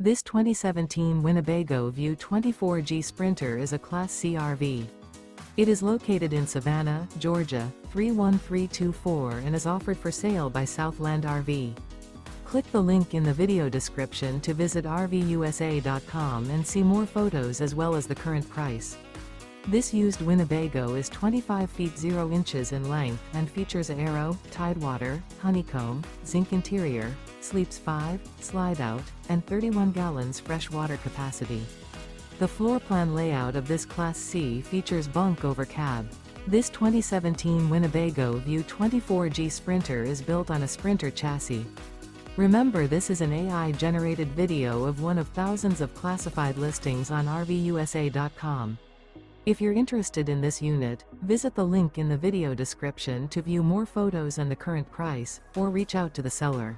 This 2017 Winnebago View 24G Sprinter is a Class C RV. It is located in Savannah, Georgia, 31324 and is offered for sale by Southland RV. Click the link in the video description to visit RVUSA.com and see more photos as well as the current price. This used Winnebago is 25 feet 0 inches in length and features an Aero, Tidewater, Honeycomb, Zinc interior, sleeps 5, Slideout, and 31 gallons fresh water capacity. The floor plan layout of this Class C features Bunk Over Cab. This 2017 Winnebago View 24G Sprinter is built on a Sprinter chassis. Remember, this is an AI-generated video of one of thousands of classified listings on RVUSA.com. If you're interested in this unit, visit the link in the video description to view more photos and the current price, or reach out to the seller.